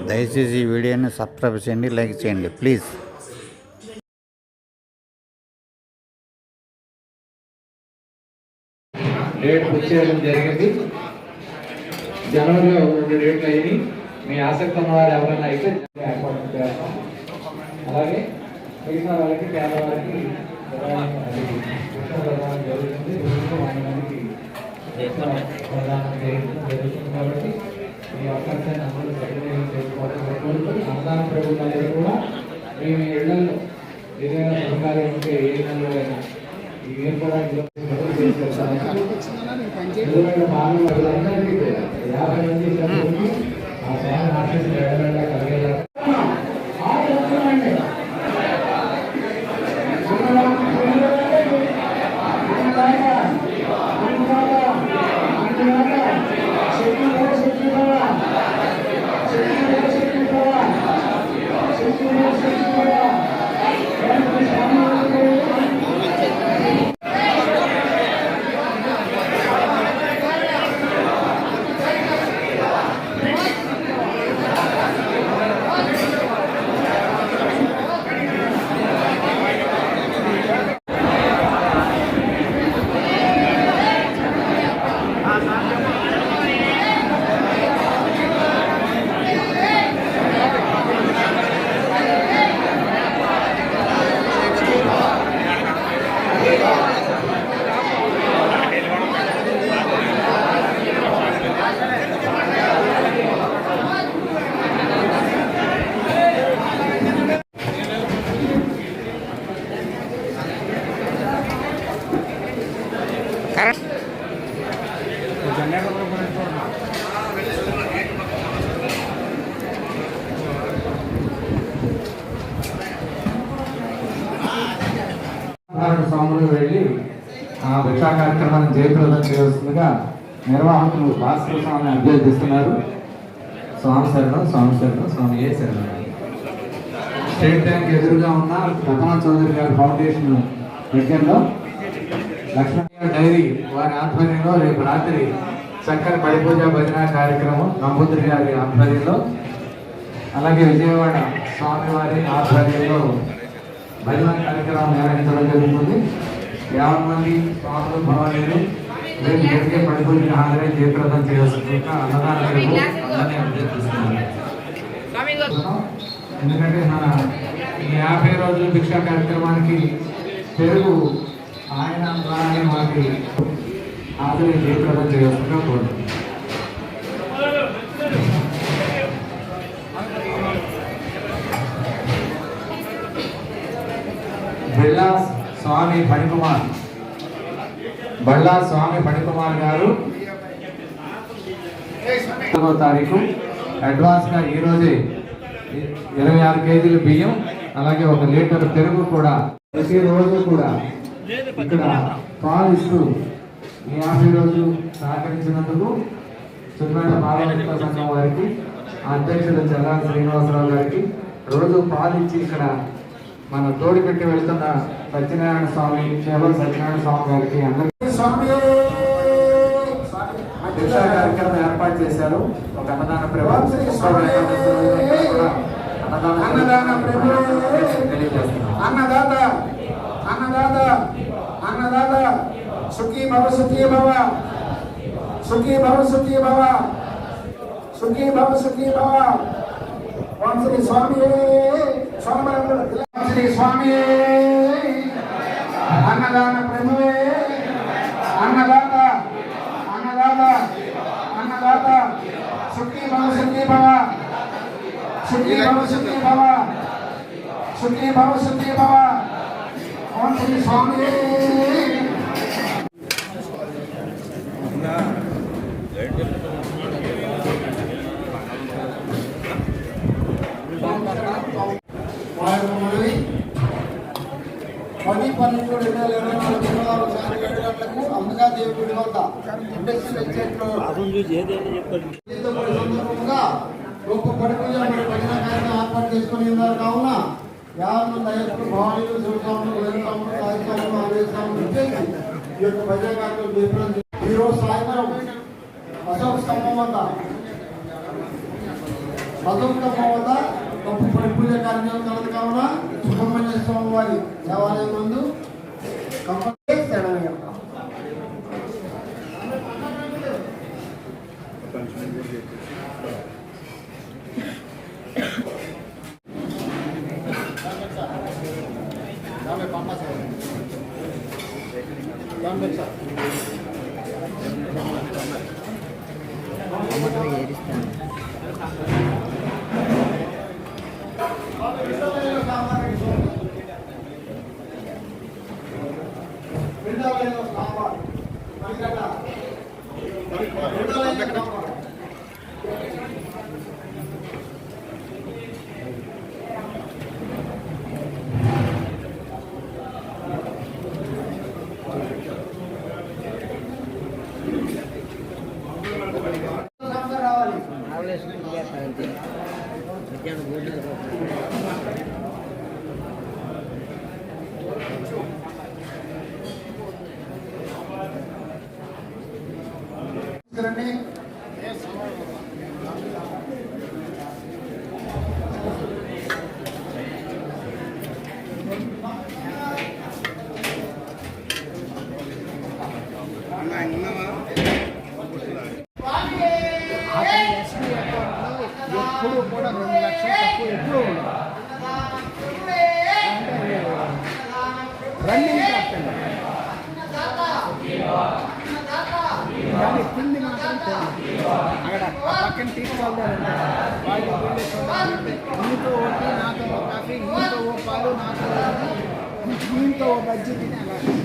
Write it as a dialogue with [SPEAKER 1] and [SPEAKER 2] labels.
[SPEAKER 1] దయచేసి ఈ వీడియోని సబ్స్క్రైబ్ చేయండి, లైక్ చేయండి ప్లీజ్.
[SPEAKER 2] డేట్ బుక్ చేయడం జరిగింది. జనవరిలో 3 డేట్లు అయ్యి మీ ఆసక్తి ఉన్న వారు ఎవరైనా అయితే ఏర్పాటు చేస్తాం. అలాగే మిగతా వాళ్ళకి పేదవారికి జరుగుతుంది. జరుగుతుంది కాబట్టి ఈ అవకాశాన్ని అందరూ సద్వినియోగం చేసుకోవాలని అన్నదాన ప్రభుత్వాలు కూడా మీ ఇళ్లలో ఏదైనా శుభకార్యం ఉంటే ఏ ఇళ్లలో అయినా మీరు కూడా 50 మంది ఆ సేవ ఆశించి కలిగేలా స్వాములు వెళ్ళి ఆ భిక్షా కార్యక్రమాన్ని జయప్రదం చేయవలసిందిగా నిర్వాహకులు భాస్కర స్వామిని అభ్యర్థిస్తున్నారు. స్వామి శరణం, స్వామి శరణం, స్వామి ఏ శరణం. స్టేట్ బ్యాంక్ ఎదురుగా ఉన్న రమణ చౌదరి గారి ఫౌండేషన్ దగ్గరలో లక్ష్మీ డైరీ వారి ఆధ్వర్యంలో రేపు రాత్రి చక్కని పడిపూజ భజన కార్యక్రమం నంబూద్రి గారి ఆధ్వర్యంలో, అలాగే విజయవాడ స్వామివారి ఆధ్వర్యంలో భజన కార్యక్రమం నిర్వహించడం జరుగుతుంది. 50 మంది స్వాములు భవానీలు రేపు జరిగే పడిపూజకి హాజరై జయప్రదం చేయాల్సిందిగా అన్నదానం అభ్యర్థిస్తున్నారు. ఎందుకంటే మన ఈ 50 రోజుల భిక్షా కార్యక్రమానికి పెరుగు ఆయన ద్వారానే మనకి హాజరై జయప్రదం చేయాల్సిందిగా కోరుతున్నాం. బళ్ళా స్వామి ఫణికుమార్ గారు 4వ తారీఖు అడ్వాన్స్గా ఈరోజే 26 కేజీల బియ్యం, అలాగే 1 లీటర్ పెరుగు కూడా ప్రతిరోజు కూడా ఇక్కడ పాలు ఇస్తూ ఈ 50 రోజులు సహకరించినందుకు చుట్టుపక్కల పాలక సంఘం వారికి, అధ్యక్షుడు చల్లా శ్రీనివాసరావు గారికి, రోజు పాలు ఇచ్చి ఇక్కడ మన తోడి పెట్టి వెళ్తున్న సత్యనారాయణ స్వామి, కేవలం సత్యనారాయణ స్వామి గారికి అందరికీ భిక్షా కార్యక్రమం ఏర్పాటు చేశారు. ఒక అన్నదాన
[SPEAKER 3] అన్నదాత సుఖీ భవ సుఖీ భవ, సుఖీ భవ సుఖీ భవ, సుఖీ భవ సుఖీ భవ. ఓం శ్రీ స్వామి శ్రీ స్వామి అన్నదాన ప్రభువే, అన్నదాత అన్నదాత అన్నదాత సుఖీ భవ సుఖీ భవ, సుఖీ భవ సుఖీ భవ, సుఖీ భవ సుఖీ భవ. ఓం శ్రీ స్వామి. పది 12/2024 సాయంత్రం 7 గంటలకు అంబికాదేవి గుడి వద్ద ఇండస్ట్రియల్ ఎస్టేట్లో సందర్భంగా గొప్ప పడిపూజ మరియు భజన కార్యక్రమం ఏర్పాటు చేసుకుని ఉన్నారు. కావున 50 మంది అయ్యప్పలు, భవానీలు, శివస్వాములు, వేణుస్వాములు, సాయిస్వాములు, ఆంజనేయ స్వాములు వచ్చేసి ఈ యొక్క భజన కార్యక్రమం ఈరోజు సాయంత్రం అశోక స్తంభం వద్ద గొప్ప పూజ కార్యక్రమం కలదు కావున సుబ్రహ్మణ్య స్వామి వారి దేవాలయం ముందు కంపల్సరీ శరణయ్య. ఎప్పుడు కూడా 2 లక్షలు తక్కువ ఎప్పుడు రన్నింగ్ క్యాప్టెన్ కానీ తిండి మాత్రం అక్కడ పక్కన తీసుకోవాలి వాళ్ళు నీతో ఒకటి నాతో ఒక కాఫీ నీతో ఓ పాలు నాతో దీంతో ఓ బజ్జీ తిని అలా